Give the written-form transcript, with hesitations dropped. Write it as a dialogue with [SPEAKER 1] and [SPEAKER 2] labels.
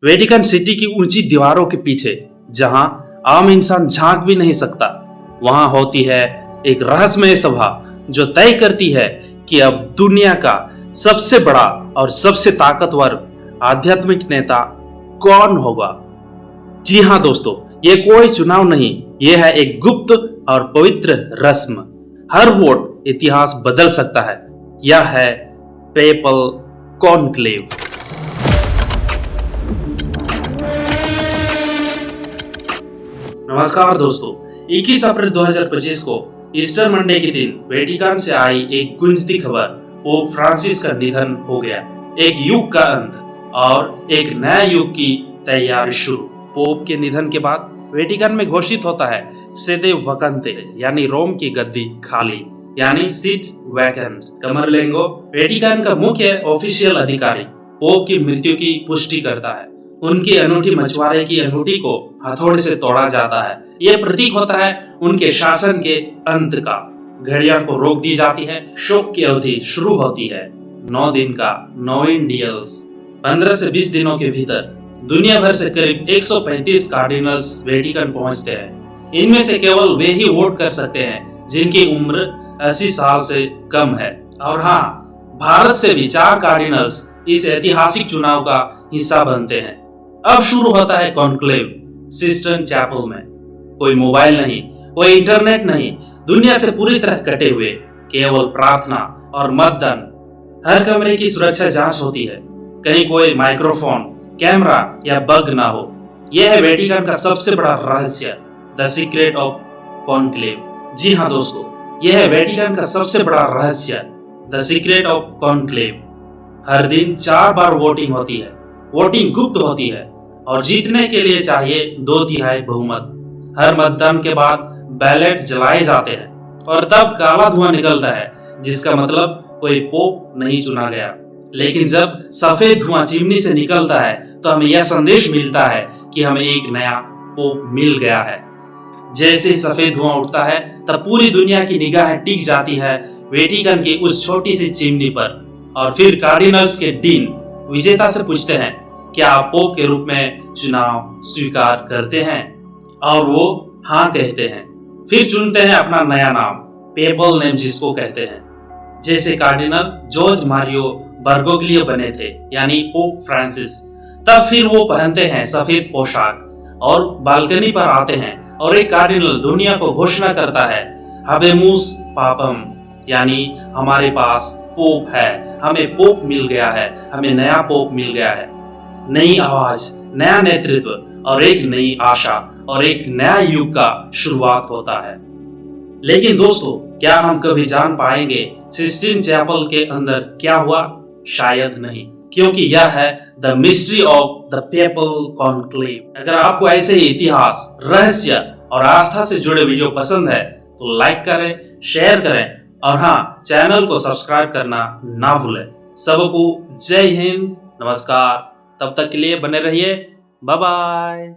[SPEAKER 1] Vatican city की ऊंची दीवारों के पीछे, जहां आम इंसान झांक भी नहीं सकता, वहां होती है एक रहस्यमय सभा जो तय करती है कि अब दुनिया का सबसे बड़ा और सबसे ताकतवर आध्यात्मिक नेता कौन होगा। जी हाँ दोस्तों, ये कोई चुनाव नहीं, ये है एक गुप्त और पवित्र रस्म। हर वोट इतिहास बदल सकता है। यह है पेपल कॉन्क्लेव। नमस्कार दोस्तों, 21 अप्रैल 2025 को ईस्टर मंडे के दिन वेटिकन से आई एक गुंजती खबर, पोप फ्रांसिस का निधन हो गया। एक युग का अंत और एक नया युग की तैयारी शुरू। पोप के निधन के बाद वेटिकन में घोषित होता है सेदे वकंते, यानी रोम की गद्दी खाली, यानी सीट वैकेंट। कमरलेंगो वेटिकन का मुख्य ऑफिशियल अधिकारी पोप की मृत्यु की पुष्टि करता है। उनकी अनूठी मछुआरे की अंगूठी को हथौड़े से तोड़ा जाता है। यह प्रतीक होता है उनके शासन के अंत का। घड़ियां को रोक दी जाती है। शोक की अवधि शुरू होती है। 9 दिन का नोवेंडियल्स। 15 से 20 दिनों के भीतर दुनिया भर से करीब 135 कार्डिनल्स वेटिकन पहुंचते हैं। इनमें से केवल वे ही वोट कर सकते हैं जिनकी उम्र 80 साल से कम है। और हाँ, भारत से भी 4 कार्डिनल्स इस ऐतिहासिक चुनाव का हिस्सा बनते हैं। अब शुरू होता है कॉन्क्लेव सिस्टर्न चैपल में। कोई मोबाइल नहीं, कोई इंटरनेट नहीं, दुनिया से पूरी तरह कटे हुए, केवल प्रार्थना और मतदान। हर कमरे की सुरक्षा जांच होती है, कहीं कोई माइक्रोफोन, कैमरा या बग ना हो। यह है वेटिकन का सबसे बड़ा रहस्य, द सीक्रेट ऑफ कॉन्क्लेव। जी हाँ दोस्तों, यह है वेटिकन का सबसे बड़ा रहस्य, द सीक्रेट ऑफ कॉन्क्लेव। हर दिन 4 बार वोटिंग होती है। वोटिंग गुप्त होती है और जीतने के लिए चाहिए 2/3 बहुमत। हर मतदान के बाद बैलेट जलाए जाते हैं और तब काला धुआं निकलता है, जिसका मतलब कोई पोप नहीं चुना गया। लेकिन जब सफेद धुआं चिमनी से निकलता है तो हमें यह संदेश मिलता है कि हमें एक नया पोप मिल गया है। जैसे ही सफेद धुआं उठता है तब पूरी दुनिया की निगाहें टिक जाती है वेटिकन की उस छोटी सी चिमनी पर। और फिर कार्डिनल्स के डीन विजेता से पूछते हैं, क्या आप पोप के रूप में चुनाव स्वीकार करते हैं? और वो हाँ कहते हैं। फिर चुनते हैं अपना नया नाम, पेपल नेम जिसको कहते हैं। जैसे कार्डिनल जॉर्ज मारियो बर्गोग्लियो बने थे, यानी पोप फ्रांसिस। तब फिर वो पहनते हैं सफेद पोशाक और बालकनी पर आते हैं और एक कार्डिनल दुनिया को घोषणा करता है, हबेमुस पापम, यानी हमारे पास पोप है, हमें पोप मिल गया है, हमें नया पोप मिल गया है। नई आवाज, नया नेतृत्व और एक नई आशा और एक नया युग का शुरुआत होता है। लेकिन दोस्तों, क्या हम कभी जान पाएंगे सिस्टीन चैपल के अंदर क्या हुआ? शायद नहीं, क्योंकि यह है the mystery of the PayPal conclave. अगर आपको ऐसे ही इतिहास, रहस्य और आस्था से जुड़े वीडियो पसंद है तो लाइक करें, शेयर करें और हाँ, चैनल को सब्सक्राइब करना ना भूलें। सबको जय हिंद, नमस्कार। तब तक के लिए बने रहिए। Bye bye.